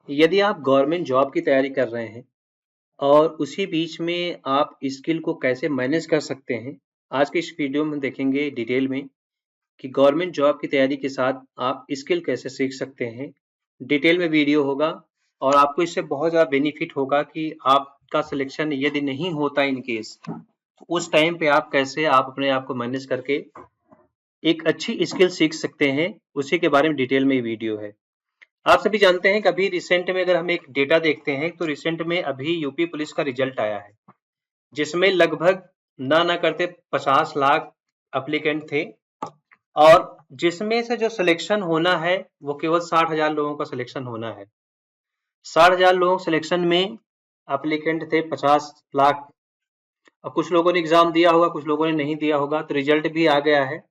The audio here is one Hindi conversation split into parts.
यदि आप गवर्नमेंट जॉब की तैयारी कर रहे हैं और उसी बीच में आप स्किल को कैसे मैनेज कर सकते हैं, आज के इस वीडियो में हम देखेंगे डिटेल में कि गवर्नमेंट जॉब की तैयारी के साथ आप स्किल कैसे सीख सकते हैं। डिटेल में वीडियो होगा और आपको इससे बहुत ज़्यादा बेनिफिट होगा कि आपका सिलेक्शन यदि नहीं होता इन केस, तो उस टाइम पे आप कैसे आप अपने आप को मैनेज करके एक अच्छी स्किल सीख सकते हैं, उसी के बारे में डिटेल में ये वीडियो है। आप सभी जानते हैं कि अभी रिसेंट में अगर हम एक डेटा देखते हैं तो रिसेंट में अभी यूपी पुलिस का रिजल्ट आया है, जिसमें लगभग ना करते 50 लाख एप्लीकेंट थे और जिसमें से जो सिलेक्शन होना है वो केवल 60,000 लोगों का सिलेक्शन होना है। 60,000 लोगों सिलेक्शन में एप्लीकेंट थे 50 लाख। और कुछ लोगों ने एग्जाम दिया होगा, कुछ लोगों ने नहीं दिया होगा, तो रिजल्ट भी आ गया है,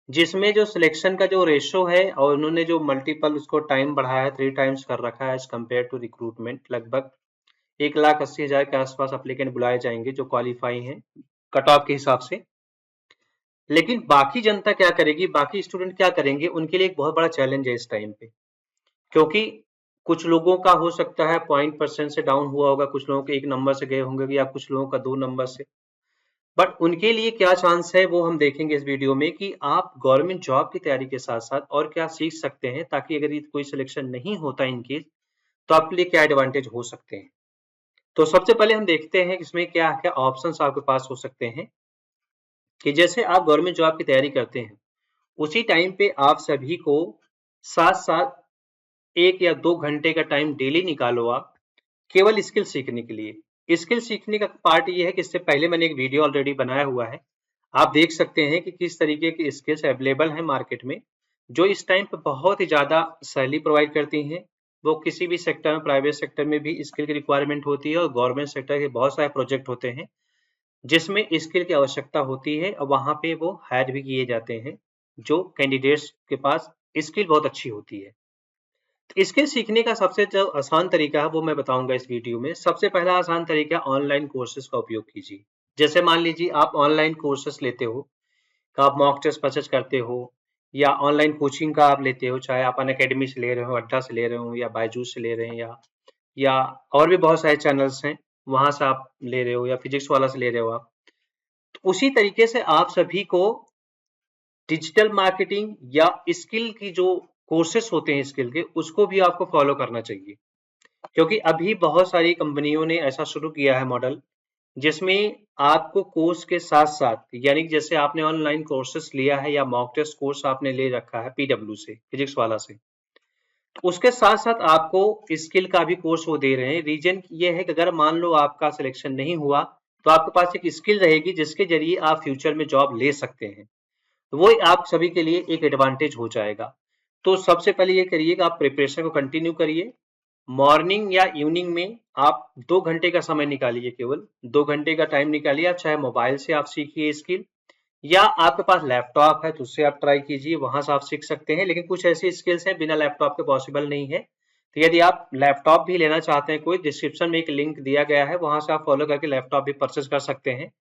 जिसमें जो सिलेक्शन का जो रेशो है और उन्होंने जो मल्टीपल उसको टाइम बढ़ाया है, 3 टाइम्स कर रखा है एज कम्पेयर टू रिक्रूटमेंट। लगभग 1,80,000 के आसपास एप्लीकेंट बुलाए जाएंगे जो क्वालिफाई हैं कट ऑफ के हिसाब से। लेकिन बाकी जनता क्या करेगी, बाकी स्टूडेंट क्या करेंगे, उनके लिए एक बहुत बड़ा चैलेंज है इस टाइम पे, क्योंकि कुछ लोगों का हो सकता है 0.% से डाउन हुआ होगा, कुछ लोगों के 1 नंबर से गए होंगे या कुछ लोगों का 2 नंबर से। बट उनके लिए क्या चांस है वो हम देखेंगे इस वीडियो में कि आप गवर्नमेंट जॉब की तैयारी के साथ साथ और क्या सीख सकते हैं, ताकि अगर ये कोई सिलेक्शन नहीं होता इनकेस, तो आपके लिए क्या एडवांटेज हो सकते हैं। तो सबसे पहले हम देखते हैं इसमें क्या क्या ऑप्शंस आपके पास हो सकते हैं कि जैसे आप गवर्नमेंट जॉब की तैयारी करते हैं उसी टाइम पे आप सभी को साथ साथ 1 या 2 घंटे का टाइम डेली निकालो आप केवल स्किल सीखने के लिए। स्किल सीखने का पार्ट ये है कि इससे पहले मैंने एक वीडियो ऑलरेडी बनाया हुआ है, आप देख सकते हैं कि किस तरीके की स्किल्स अवेलेबल हैं मार्केट में, जो इस टाइम पे बहुत ही ज़्यादा सैलरी प्रोवाइड करती हैं। वो किसी भी सेक्टर में, प्राइवेट सेक्टर में भी स्किल की रिक्वायरमेंट होती है और गवर्नमेंट सेक्टर के बहुत सारे प्रोजेक्ट होते हैं जिसमें स्किल की आवश्यकता होती है और वहाँ पे वो हायर भी किए जाते हैं जो कैंडिडेट्स के पास स्किल बहुत अच्छी होती है। तो स्किल सीखने का सबसे जो आसान तरीका है वो मैं बताऊंगा इस वीडियो में। सबसे पहला आसान तरीका ऑनलाइन कोर्सेज का उपयोग कीजिए। जैसे मान लीजिए आप ऑनलाइन कोर्सेज लेते हो, का आप मॉक टेस्ट परचेज करते हो या ऑनलाइन कोचिंग का आप लेते हो, चाहे आप अनअकैडमी से ले रहे हो, अड्डा से ले रहे हो या बायजूस से ले रहे हैं या और भी बहुत सारे चैनल्स हैं वहां से आप ले रहे हो या फिजिक्स वाला से ले रहे हो आप। तो उसी तरीके से आप सभी को डिजिटल मार्केटिंग या स्किल की जो कोर्सेस होते हैं स्किल के, उसको भी आपको फॉलो करना चाहिए, क्योंकि अभी बहुत सारी कंपनियों ने ऐसा शुरू किया है मॉडल जिसमें आपको कोर्स के साथ साथ, यानी कि जैसे आपने ऑनलाइन कोर्सेस लिया है या मॉक टेस्ट कोर्स आपने ले रखा है पीडब्ल्यू से, फिजिक्स वाला से, तो उसके साथ साथ आपको स्किल का भी कोर्स वो दे रहे हैं। रीजन ये है कि अगर मान लो आपका सिलेक्शन नहीं हुआ तो आपके पास एक स्किल रहेगी जिसके जरिए आप फ्यूचर में जॉब ले सकते हैं, वो आप सभी के लिए एक एडवांटेज हो जाएगा। तो सबसे पहले ये करिए कि आप प्रिपरेशन को कंटिन्यू करिए। मॉर्निंग या इवनिंग में आप 2 घंटे का समय निकालिए, केवल 2 घंटे का टाइम निकालिए। आप चाहे मोबाइल से आप सीखिए स्किल या आपके पास लैपटॉप है तो उससे आप ट्राई कीजिए, वहां से आप सीख सकते हैं। लेकिन कुछ ऐसी स्किल्स हैं बिना लैपटॉप के पॉसिबल नहीं है, तो यदि आप लैपटॉप भी लेना चाहते हैं, कोई डिस्क्रिप्शन में एक लिंक दिया गया है, वहां से आप फॉलो करके लैपटॉप भी परचेज कर सकते हैं।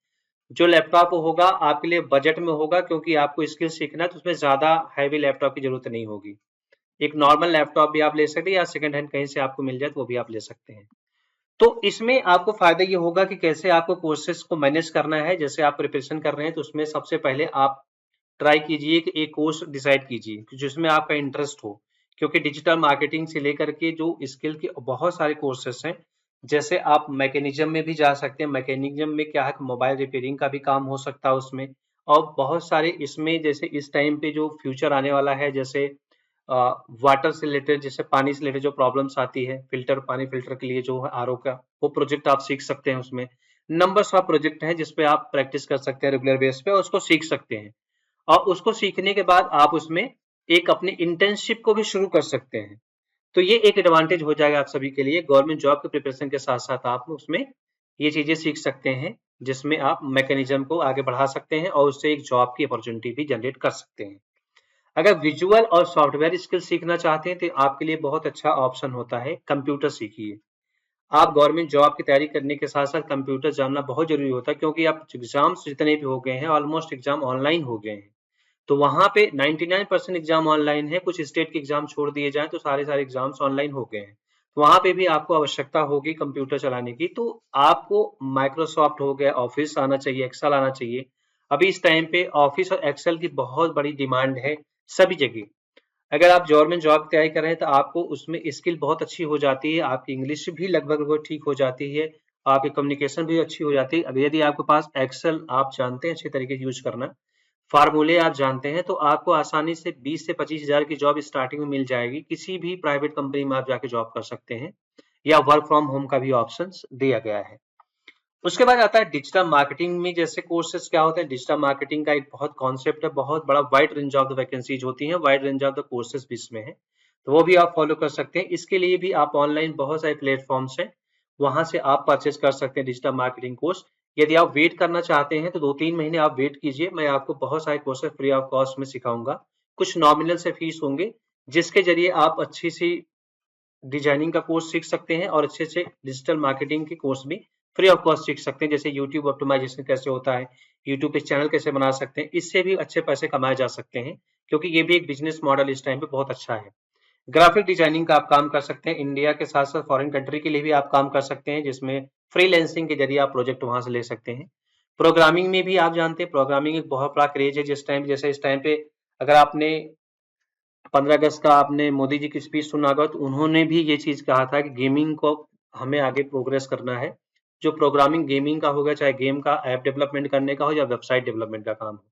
जो लैपटॉप होगा आपके लिए बजट में होगा, क्योंकि आपको स्किल सीखना है तो उसमें ज्यादा हैवी लैपटॉप की जरूरत नहीं होगी। एक नॉर्मल लैपटॉप भी आप ले सकते हैं या सेकंड हैंड कहीं से आपको मिल जाए तो वो भी आप ले सकते हैं। तो इसमें आपको फायदा ये होगा कि कैसे आपको कोर्सेज को मैनेज करना है। जैसे आप प्रिपरेशन कर रहे हैं तो उसमें सबसे पहले आप ट्राई कीजिए कि एक कोर्स डिसाइड कीजिए जिसमें आपका इंटरेस्ट हो, क्योंकि डिजिटल मार्केटिंग से लेकर के जो स्किल के बहुत सारे कोर्सेस हैं। जैसे आप मैकेनिज्म में भी जा सकते हैं। मैकेनिज्म में क्या है, मोबाइल रिपेयरिंग का भी काम हो सकता है उसमें, और बहुत सारे इसमें, जैसे इस टाइम पे जो फ्यूचर आने वाला है, जैसे वाटर से रिलेटेड, जैसे पानी से रिलेटेड जो प्रॉब्लम्स आती है, फिल्टर पानी फिल्टर के लिए जो है आरओ का, वो प्रोजेक्ट आप सीख सकते हैं। उसमें नंबर्स ऑफ प्रोजेक्ट हैं जिसपे आप प्रैक्टिस कर सकते हैं रेगुलर बेस पे और उसको सीख सकते हैं। और उसको सीखने के बाद आप उसमें एक अपनी इंटर्नशिप को भी शुरू कर सकते हैं। तो ये एक एडवांटेज हो जाएगा आप सभी के लिए। गवर्नमेंट जॉब के प्रिपरेशन के साथ साथ आप उसमें ये चीजें सीख सकते हैं जिसमें आप मैकेनिज्म को आगे बढ़ा सकते हैं और उससे एक जॉब की अपॉर्चुनिटी भी जनरेट कर सकते हैं। अगर विजुअल और सॉफ्टवेयर स्किल सीखना चाहते हैं तो आपके लिए बहुत अच्छा ऑप्शन होता है कंप्यूटर सीखिए। आप गवर्नमेंट जॉब की तैयारी करने के साथ साथ कंप्यूटर जानना बहुत जरूरी होता है, क्योंकि आप एग्जाम्स जितने भी हो गए हैं ऑलमोस्ट एग्जाम ऑनलाइन हो गए हैं। तो वहां पे 99% एग्जाम ऑनलाइन है। कुछ स्टेट के एग्जाम छोड़ दिए जाएं तो सारे सारे एग्जाम्स ऑनलाइन हो गए हैं। वहां पे भी आपको आवश्यकता होगी कंप्यूटर चलाने की, तो आपको माइक्रोसॉफ्ट हो गया, ऑफिस आना चाहिए, एक्सेल आना चाहिए। अभी इस टाइम पे ऑफिस और एक्सेल की बहुत बड़ी डिमांड है सभी जगह। अगर आप गवर्नमेंट जॉब की तैयारी कर रहे हैं तो आपको उसमें स्किल बहुत अच्छी हो जाती है, आपकी इंग्लिश भी लगभग ठीक हो जाती है, आपकी कम्युनिकेशन भी अच्छी हो जाती है। अगर यदि आपके पास एक्सेल आप जानते हैं अच्छे तरीके से यूज करना, फार्मूले आप जानते हैं, तो आपको आसानी से 20 से 25 हजार की जॉब स्टार्टिंग में मिल जाएगी। किसी भी प्राइवेट कंपनी में आप जाके जॉब कर सकते हैं, या वर्क फ्रॉम होम का भी ऑप्शन दिया गया है। उसके बाद आता है डिजिटल मार्केटिंग में जैसे कोर्सेज क्या होते हैं। डिजिटल मार्केटिंग का एक बहुत कॉन्सेप्ट है, बहुत बड़ा wide range of the vacancies होती हैं, wide range of the courses भी इसमें है, तो वो भी आप फॉलो कर सकते हैं। इसके लिए भी आप ऑनलाइन बहुत सारे प्लेटफॉर्म्स हैं, वहां से आप परचेज कर सकते हैं डिजिटल मार्केटिंग कोर्स। यदि आप वेट करना चाहते हैं तो 2-3 महीने आप वेट कीजिए, मैं आपको बहुत सारे कोर्सेज फ्री ऑफ कॉस्ट में सिखाऊंगा। कुछ नॉमिनल से फीस होंगे, जिसके जरिए आप अच्छी सी डिजाइनिंग का कोर्स सीख सकते हैं और अच्छे से डिजिटल मार्केटिंग के कोर्स भी फ्री ऑफ कॉस्ट सीख सकते हैं। जैसे यूट्यूब ऑप्टिमाइजेशन कैसे होता है, यूट्यूब पे चैनल कैसे बना सकते हैं, इससे भी अच्छे पैसे कमाए जा सकते हैं, क्योंकि ये भी एक बिजनेस मॉडल इस टाइम पे बहुत अच्छा है। ग्राफिक डिजाइनिंग का आप काम कर सकते हैं, इंडिया के साथ साथ फॉरेन कंट्री के लिए भी आप काम कर सकते हैं, जिसमें फ्रीलैंसिंग के जरिए आप प्रोजेक्ट वहां से ले सकते हैं। प्रोग्रामिंग में भी आप जानते हैं, प्रोग्रामिंग एक बहुत बड़ा क्रेज है जिस टाइम, जैसे इस टाइम पे अगर आपने 15 अगस्त का आपने मोदी जी की स्पीच सुना होगा, तो उन्होंने भी ये चीज कहा था कि गेमिंग को हमें आगे प्रोग्रेस करना है। जो प्रोग्रामिंग गेमिंग का होगा, चाहे गेम का ऐप डेवलपमेंट करने का हो या वेबसाइट डेवलपमेंट का काम हो,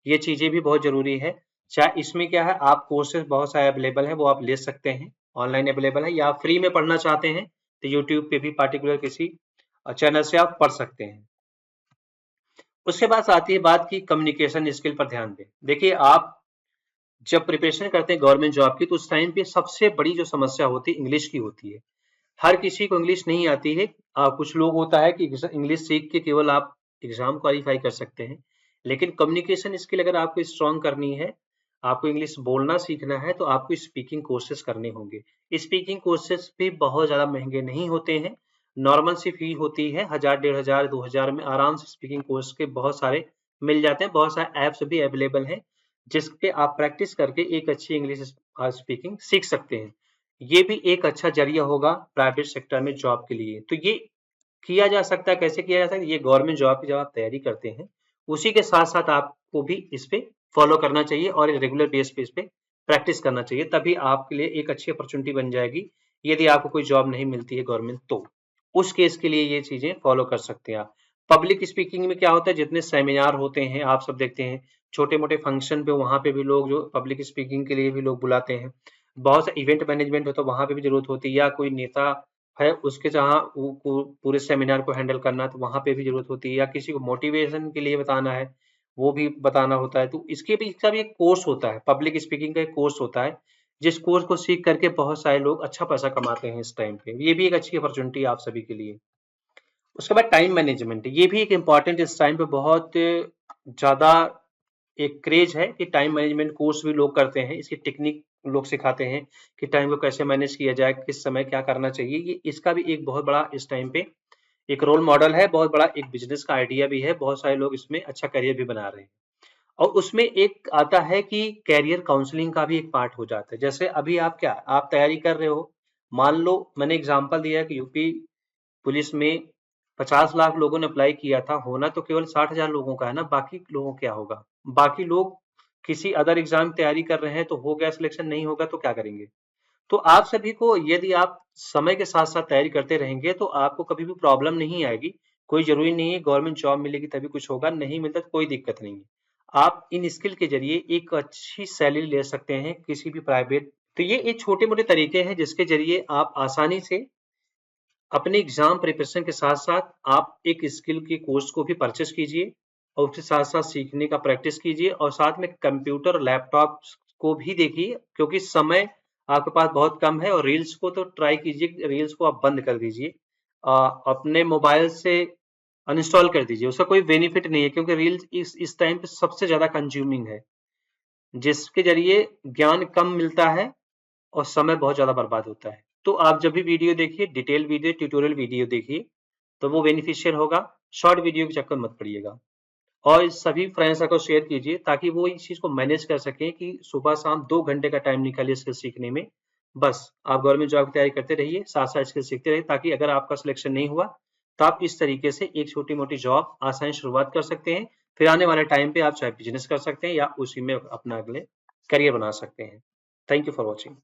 ये चीजें भी बहुत जरूरी है। चाहे इसमें क्या है, आप कोर्सेज बहुत सारे अवेलेबल है, वो आप ले सकते हैं, ऑनलाइन अवेलेबल है, या आप फ्री में पढ़ना चाहते हैं तो यूट्यूब पे भी पार्टिकुलर किसी चैनल से आप पढ़ सकते हैं। उसके बाद आती है बात की कम्युनिकेशन स्किल पर ध्यान दें। देखिए, आप जब प्रिपरेशन करते हैं गवर्नमेंट जॉब की, तो उस टाइम पे सबसे बड़ी जो समस्या होती है इंग्लिश की होती है। हर किसी को इंग्लिश नहीं आती है। कुछ लोग होता है कि इंग्लिश सीख के केवल आप एग्जाम क्वालिफाई कर सकते हैं, लेकिन कम्युनिकेशन स्किल अगर आपको स्ट्रॉन्ग करनी है, आपको इंग्लिश बोलना सीखना है, तो आपको स्पीकिंग कोर्सेज करने होंगे। स्पीकिंग कोर्सेज भी बहुत ज्यादा महंगे नहीं होते हैं, नॉर्मल सी फी होती है, 1000, 1500, 2000 में आराम से स्पीकिंग कोर्स के बहुत सारे मिल जाते हैं। बहुत सारे ऐप्स भी अवेलेबल हैं, जिसपे आप प्रैक्टिस करके एक अच्छी इंग्लिश स्पीकिंग सीख सकते हैं। ये भी एक अच्छा जरिया होगा प्राइवेट सेक्टर में जॉब के लिए। तो ये किया जा सकता है। कैसे किया जा सकता है? ये गवर्नमेंट जॉब की जब आप तैयारी करते हैं, उसी के साथ साथ आपको भी इस पे फॉलो करना चाहिए और रेगुलर बेस पे इस पे प्रैक्टिस करना चाहिए, तभी आपके लिए एक अच्छी अपॉर्चुनिटी बन जाएगी। यदि आपको कोई जॉब नहीं मिलती है गवर्नमेंट, तो उस केस के लिए ये चीजें फॉलो कर सकते हैं आप। पब्लिक स्पीकिंग में क्या होता है, जितने सेमिनार होते हैं आप सब देखते हैं, छोटे मोटे फंक्शन पे, वहां पे भी लोग जो पब्लिक स्पीकिंग के लिए भी लोग बुलाते हैं। बहुत सा इवेंट मैनेजमेंट हो तो वहां पे भी जरूरत होती है, या कोई नेता है उसके जहाँ पूरे सेमिनार को हैंडल करना है, तो वहां पे भी जरूरत होती है, या किसी को मोटिवेशन के लिए बताना है, वो भी बताना होता है। तो इसके भी इसका भी एक कोर्स होता है, पब्लिक स्पीकिंग का एक कोर्स होता है, जिस कोर्स को सीख करके बहुत सारे लोग अच्छा पैसा कमाते हैं इस टाइम पे। ये भी एक अच्छी अपॉर्चुनिटी है आप सभी के लिए। उसके बाद टाइम मैनेजमेंट, ये भी एक इम्पॉर्टेंट, इस टाइम पे बहुत ज्यादा एक क्रेज है कि टाइम मैनेजमेंट कोर्स भी लोग करते हैं। इसकी टेक्निक लोग सिखाते हैं कि टाइम को कैसे मैनेज किया जाए, किस समय क्या करना चाहिए। ये इसका भी एक बहुत बड़ा इस टाइम पे एक रोल मॉडल है, बहुत बड़ा एक बिजनेस का आइडिया भी है। बहुत सारे लोग इसमें अच्छा करियर भी बना रहे हैं। और उसमें एक आता है कि कैरियर काउंसलिंग का भी एक पार्ट हो जाता है। जैसे अभी आप क्या, आप तैयारी कर रहे हो, मान लो मैंने एग्जांपल दिया कि यूपी पुलिस में 50 लाख लोगों ने अप्लाई किया था, होना तो केवल 60,000 लोगों का है ना, बाकी लोगों क्या होगा? बाकी लोग किसी अदर एग्जाम तैयारी कर रहे हैं, तो हो गया सिलेक्शन, नहीं होगा तो क्या करेंगे? तो आप सभी को, यदि आप समय के साथ साथ तैयारी करते रहेंगे, तो आपको कभी भी प्रॉब्लम नहीं आएगी। कोई जरूरी नहीं है गवर्नमेंट जॉब मिलेगी तभी कुछ होगा, नहीं मिलता तो कोई दिक्कत नहीं है। आप इन स्किल के जरिए एक अच्छी सैलरी ले सकते हैं किसी भी प्राइवेट। तो ये एक छोटे मोटे तरीके हैं जिसके जरिए आप आसानी से अपने एग्जाम प्रिपरेशन के साथ साथ आप एक स्किल के कोर्स को भी परचेस कीजिए, और उसके साथ साथ सीखने का प्रैक्टिस कीजिए, और साथ में कंप्यूटर लैपटॉप को भी देखिए, क्योंकि समय आपके पास बहुत कम है। और रील्स को तो ट्राई कीजिए, रील्स को आप बंद कर दीजिए, अपने मोबाइल से अनइंस्टॉल कर दीजिए। उसका कोई बेनिफिट नहीं है, क्योंकि रील्स इस टाइम पे सबसे ज्यादा कंज्यूमिंग है, जिसके जरिए ज्ञान कम मिलता है और समय बहुत ज़्यादा बर्बाद होता है। तो आप जब भी वीडियो देखिए, डिटेल वीडियो, ट्यूटोरियल वीडियो देखिए, तो वो बेनिफिशियल होगा। शॉर्ट वीडियो के चक्कर मत पड़िएगा। और इस सभी फ्रेंड्स को शेयर कीजिए, ताकि वो इस चीज़ को मैनेज कर सकें कि सुबह शाम 2 घंटे का टाइम निकालिए इसको सीखने में। बस आप गवर्नमेंट जॉब की तैयारी करते रहिए, साथ-साथ स्किल सीखते रहिए, ताकि अगर आपका सिलेक्शन नहीं हुआ तो आप इस तरीके से एक छोटी-मोटी जॉब आसानी से शुरुआत कर सकते हैं। फिर आने वाले टाइम पे आप चाहे बिज़नेस कर सकते हैं या उसी में अपना अगले करियर बना सकते हैं। Thank you for watching.